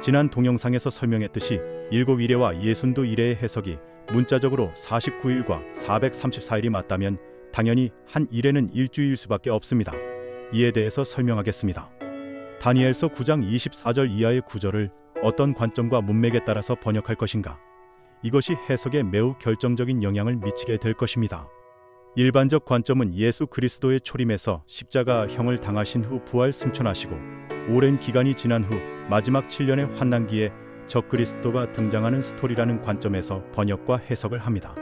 지난 동영상에서 설명했듯이 7일에와 62일의 해석이 문자적으로 49일과 434일이 맞다면 당연히 한 일에는 일주일일 수밖에 없습니다. 이에 대해서 설명하겠습니다. 다니엘서 9장 24절 이하의 구절을 어떤 관점과 문맥에 따라서 번역할 것인가? 이것이 해석에 매우 결정적인 영향을 미치게 될 것입니다. 일반적 관점은 예수 그리스도의 초림에서 십자가형을 당하신 후 부활 승천하시고 오랜 기간이 지난 후 마지막 7년의 환난기에 적그리스도가 등장하는 스토리라는 관점에서 번역과 해석을 합니다.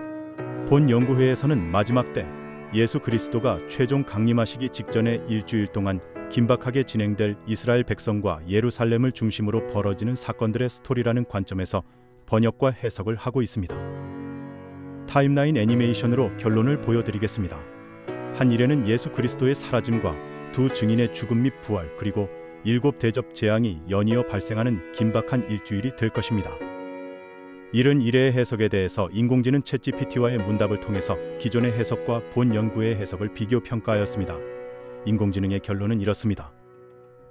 본 연구회에서는 마지막 때 예수 그리스도가 최종 강림하시기 직전에 일주일 동안 긴박하게 진행될 이스라엘 백성과 예루살렘을 중심으로 벌어지는 사건들의 스토리라는 관점에서 번역과 해석을 하고 있습니다. 타임라인 애니메이션으로 결론을 보여드리겠습니다. 한 일에는 예수 그리스도의 사라짐과 두 증인의 죽음 및 부활 그리고 7 대접 재앙이 연이어 발생하는 긴박한 일주일이 될 것입니다. 이른 일의 해석에 대해서 인공지능 챗GPT와의 문답을 통해서 기존의 해석과 본 연구의 해석을 비교 평가하였습니다. 인공지능의 결론은 이렇습니다.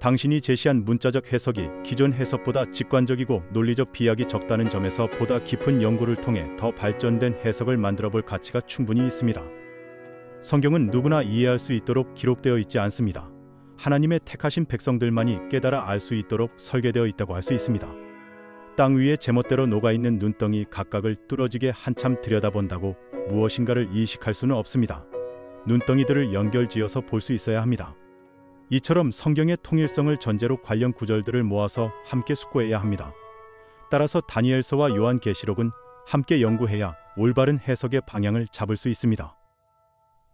당신이 제시한 문자적 해석이 기존 해석보다 직관적이고 논리적 비약이 적다는 점에서 보다 깊은 연구를 통해 더 발전된 해석을 만들어 볼 가치가 충분히 있습니다. 성경은 누구나 이해할 수 있도록 기록되어 있지 않습니다. 하나님의 택하신 백성들만이 깨달아 알 수 있도록 설계되어 있다고 할 수 있습니다. 땅 위에 제멋대로 녹아있는 눈덩이 각각을 뚫어지게 한참 들여다본다고 무엇인가를 이식할 수는 없습니다. 눈덩이들을 연결지어서 볼 수 있어야 합니다. 이처럼 성경의 통일성을 전제로 관련 구절들을 모아서 함께 숙고해야 합니다. 따라서 다니엘서와 요한계시록은 함께 연구해야 올바른 해석의 방향을 잡을 수 있습니다.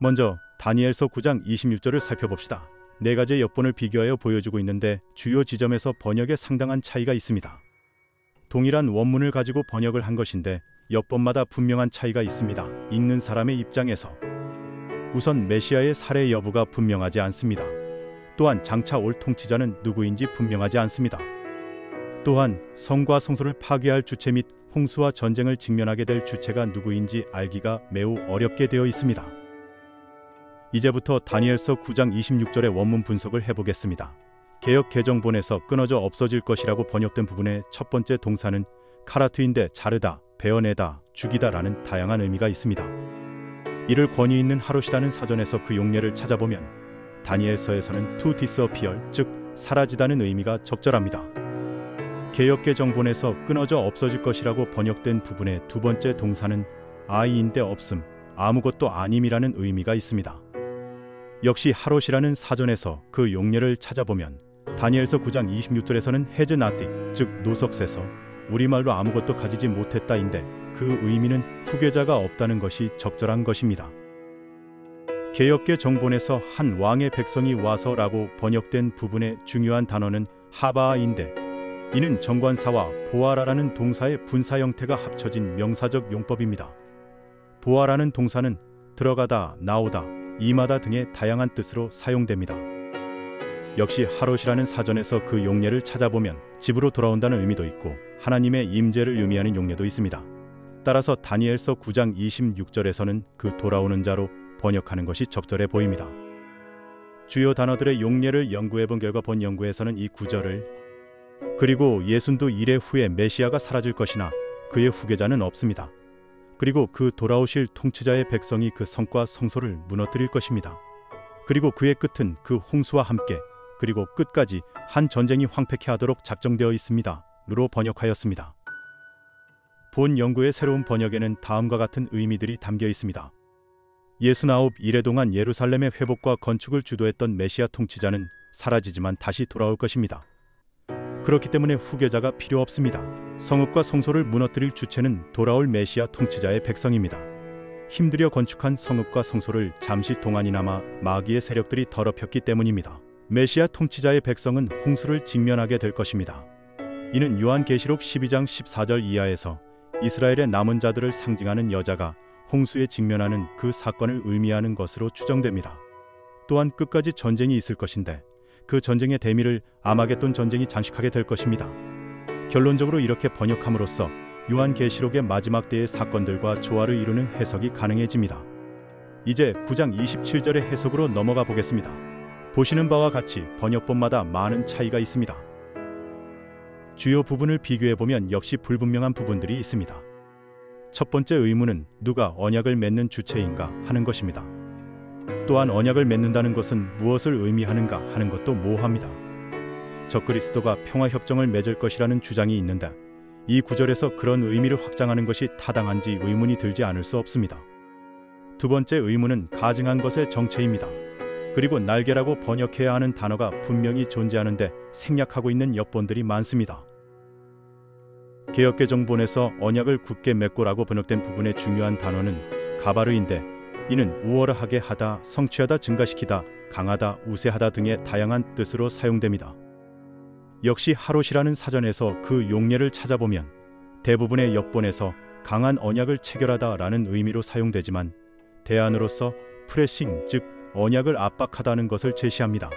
먼저 다니엘서 9장 26절을 살펴봅시다. 네 가지의 역본을 비교하여 보여주고 있는데 주요 지점에서 번역에 상당한 차이가 있습니다. 동일한 원문을 가지고 번역을 한 것인데 역본마다 분명한 차이가 있습니다. 읽는 사람의 입장에서 우선 메시아의 살해 여부가 분명하지 않습니다. 또한 장차 올 통치자는 누구인지 분명하지 않습니다. 또한 성과 성소를 파괴할 주체 및 홍수와 전쟁을 직면하게 될 주체가 누구인지 알기가 매우 어렵게 되어 있습니다. 이제부터 다니엘서 9장 26절의 원문 분석을 해보겠습니다. 개역 개정본에서 끊어져 없어질 것이라고 번역된 부분의 첫 번째 동사는 카라트인데 자르다, 베어내다, 죽이다 라는 다양한 의미가 있습니다. 이를 권위 있는 하롯이라는 사전에서 그 용례를 찾아보면 다니엘서에서는 to disappear, 즉 사라지다는 의미가 적절합니다. 개역 개정본에서 끊어져 없어질 것이라고 번역된 부분의 두 번째 동사는 아이인데 없음, 아무것도 아님이라는 의미가 있습니다. 역시 하롯이라는 사전에서 그 용례를 찾아보면 다니엘서 9장 26절에서는 헤즈 나틱, 즉 노석세서 우리말로 아무것도 가지지 못했다인데 그 의미는 후계자가 없다는 것이 적절한 것입니다. 개역계 정본에서 한 왕의 백성이 와서라고 번역된 부분의 중요한 단어는 하바아인데 이는 정관사와 보아라라는 동사의 분사 형태가 합쳐진 명사적 용법입니다. 보아라는 동사는 들어가다, 나오다, 임하다 등의 다양한 뜻으로 사용됩니다. 역시 하롯이라는 사전에서 그 용례를 찾아보면 집으로 돌아온다는 의미도 있고 하나님의 임재를 의미하는 용례도 있습니다. 따라서 다니엘서 9장 26절에서는 그 돌아오는 자로 번역하는 것이 적절해 보입니다. 주요 단어들의 용례를 연구해본 결과 본 연구에서는 이 구절을 그리고 예순두 이래 후에 메시아가 사라질 것이나 그의 후계자는 없습니다. 그리고 그 돌아오실 통치자의 백성이 그 성과 성소를 무너뜨릴 것입니다. 그리고 그의 끝은 그 홍수와 함께 그리고 끝까지 한 전쟁이 황폐케 하도록 작정되어 있습니다. 로 번역하였습니다. 본 연구의 새로운 번역에는 다음과 같은 의미들이 담겨 있습니다. 69일에 동안 예루살렘의 회복과 건축을 주도했던 메시아 통치자는 사라지지만 다시 돌아올 것입니다. 그렇기 때문에 후계자가 필요 없습니다. 성읍과 성소를 무너뜨릴 주체는 돌아올 메시아 통치자의 백성입니다. 힘들여 건축한 성읍과 성소를 잠시 동안이나마 마귀의 세력들이 더럽혔기 때문입니다. 메시아 통치자의 백성은 홍수를 직면하게 될 것입니다. 이는 요한계시록 12장 14절 이하에서 이스라엘의 남은 자들을 상징하는 여자가 홍수에 직면하는 그 사건을 의미하는 것으로 추정됩니다. 또한 끝까지 전쟁이 있을 것인데 그 전쟁의 대미를 아마겟돈 전쟁이 장식하게 될 것입니다. 결론적으로 이렇게 번역함으로써 요한계시록의 마지막 때의 사건들과 조화를 이루는 해석이 가능해집니다. 이제 9장 27절의 해석으로 넘어가 보겠습니다. 보시는 바와 같이 번역본마다 많은 차이가 있습니다. 주요 부분을 비교해 보면 역시 불분명한 부분들이 있습니다. 첫 번째 의문은 누가 언약을 맺는 주체인가 하는 것입니다. 또한 언약을 맺는다는 것은 무엇을 의미하는가 하는 것도 모호합니다. 적그리스도가 평화협정을 맺을 것이라는 주장이 있는데 이 구절에서 그런 의미를 확장하는 것이 타당한지 의문이 들지 않을 수 없습니다. 두 번째 의문은 가증한 것의 정체입니다. 그리고 날개라고 번역해야 하는 단어가 분명히 존재하는데 생략하고 있는 역본들이 많습니다. 개역개정본에서 언약을 굳게 맺고라고 번역된 부분의 중요한 단어는 가바르인데 이는 우월하게 하다, 성취하다, 증가시키다, 강하다, 우세하다 등의 다양한 뜻으로 사용됩니다. 역시 하롯이라는 사전에서 그 용례를 찾아보면 대부분의 역본에서 강한 언약을 체결하다 라는 의미로 사용되지만 대안으로서 프레싱, 즉 언약을 압박하다는 것을 제시합니다.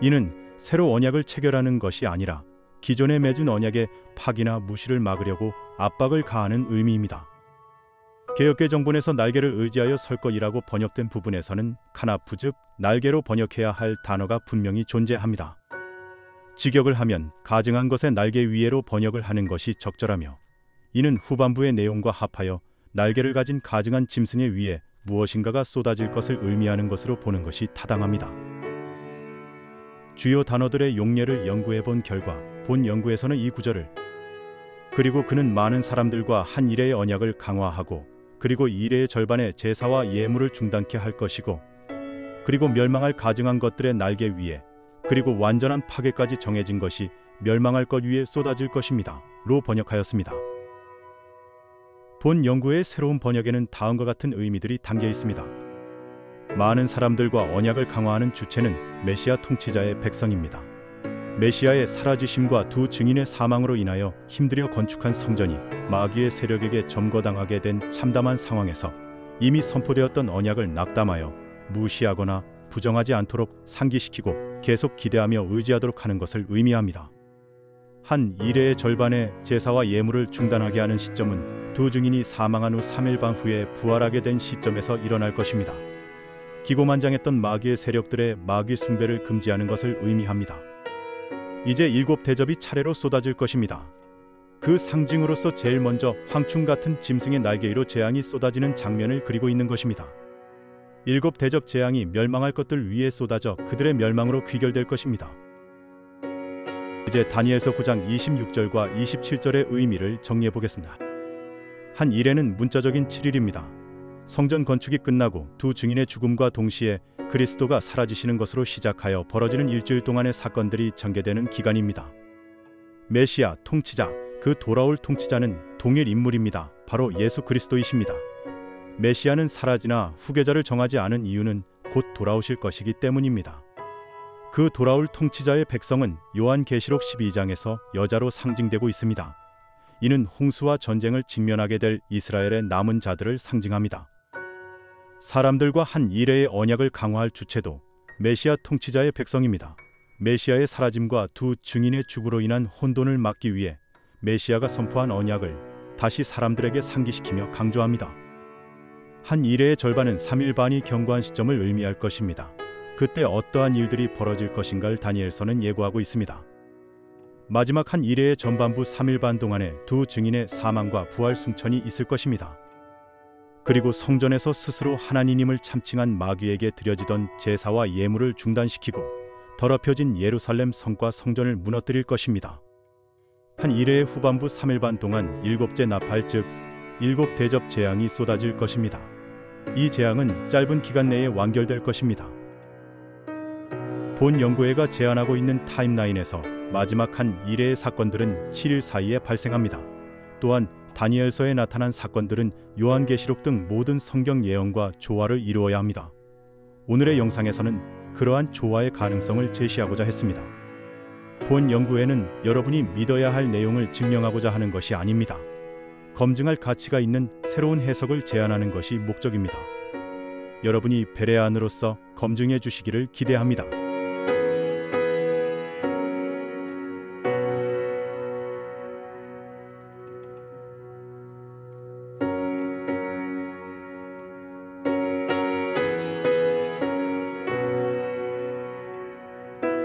이는 새로 언약을 체결하는 것이 아니라 기존에 맺은 언약의 파기나 무시를 막으려고 압박을 가하는 의미입니다. 개역개정본에서 날개를 의지하여 설 것이라고 번역된 부분에서는 카나프 즉 날개로 번역해야 할 단어가 분명히 존재합니다. 직역을 하면 가증한 것의 날개 위에로 번역을 하는 것이 적절하며 이는 후반부의 내용과 합하여 날개를 가진 가증한 짐승의 위에 무엇인가가 쏟아질 것을 의미하는 것으로 보는 것이 타당합니다. 주요 단어들의 용례를 연구해 본 결과 본 연구에서는 이 구절을 그리고 그는 많은 사람들과 한 이레의 언약을 강화하고 그리고 이레의 절반의 제사와 예물을 중단케 할 것이고 그리고 멸망할 가증한 것들의 날개 위에 그리고 완전한 파괴까지 정해진 것이 멸망할 것 위에 쏟아질 것입니다. 로 번역하였습니다. 본 연구의 새로운 번역에는 다음과 같은 의미들이 담겨 있습니다. 많은 사람들과 언약을 강화하는 주체는 메시아 통치자의 백성입니다. 메시아의 사라지심과 두 증인의 사망으로 인하여 힘들여 건축한 성전이 마귀의 세력에게 점거당하게 된 참담한 상황에서 이미 선포되었던 언약을 낙담하여 무시하거나 부정하지 않도록 상기시키고 계속 기대하며 의지하도록 하는 것을 의미합니다. 한 이레의 절반의 제사와 예물을 중단하게 하는 시점은 두 증인이 사망한 후 3일반 후에 부활하게 된 시점에서 일어날 것입니다. 기고만장했던 마귀의 세력들의 마귀 숭배를 금지하는 것을 의미합니다. 이제 7 대접이 차례로 쏟아질 것입니다. 그 상징으로서 제일 먼저 황충 같은 짐승의 날개 위로 재앙이 쏟아지는 장면을 그리고 있는 것입니다. 7 대접 재앙이 멸망할 것들 위에 쏟아져 그들의 멸망으로 귀결될 것입니다. 이제 다니엘서 9장 26절과 27절의 의미를 정리해 보겠습니다. 한 이레는 문자적인 7일입니다. 성전 건축이 끝나고 두 증인의 죽음과 동시에 그리스도가 사라지시는 것으로 시작하여 벌어지는 일주일 동안의 사건들이 전개되는 기간입니다. 메시아, 통치자, 그 돌아올 통치자는 동일 인물입니다. 바로 예수 그리스도이십니다. 메시아는 사라지나 후계자를 정하지 않은 이유는 곧 돌아오실 것이기 때문입니다. 그 돌아올 통치자의 백성은 요한계시록 12장에서 여자로 상징되고 있습니다. 이는 홍수와 전쟁을 직면하게 될 이스라엘의 남은 자들을 상징합니다. 사람들과 한 이레의 언약을 강화할 주체도 메시아 통치자의 백성입니다. 메시아의 사라짐과 두 증인의 죽음으로 인한 혼돈을 막기 위해 메시아가 선포한 언약을 다시 사람들에게 상기시키며 강조합니다. 한 이레의 절반은 3일 반이 경과한 시점을 의미할 것입니다. 그때 어떠한 일들이 벌어질 것인가를 다니엘서는 예고하고 있습니다. 마지막 한 이레의 전반부 3일 반 동안에 두 증인의 사망과 부활 승천이 있을 것입니다. 그리고 성전에서 스스로 하나님임을 참칭한 마귀에게 드려지던 제사와 예물을 중단시키고 더럽혀진 예루살렘 성과 성전을 무너뜨릴 것입니다. 한 이레의 후반부 3일 반 동안 7째 나팔 즉 7 대접 재앙이 쏟아질 것입니다. 이 재앙은 짧은 기간 내에 완결될 것입니다. 본 연구회가 제안하고 있는 타임라인에서 마지막 한 이레의 사건들은 7일 사이에 발생합니다. 또한 다니엘서에 나타난 사건들은 요한계시록 등 모든 성경 예언과 조화를 이루어야 합니다. 오늘의 영상에서는 그러한 조화의 가능성을 제시하고자 했습니다. 본 연구회는 여러분이 믿어야 할 내용을 증명하고자 하는 것이 아닙니다. 검증할 가치가 있는 새로운 해석을 제안하는 것이 목적입니다. 여러분이 베레안으로서 검증해 주시기를 기대합니다.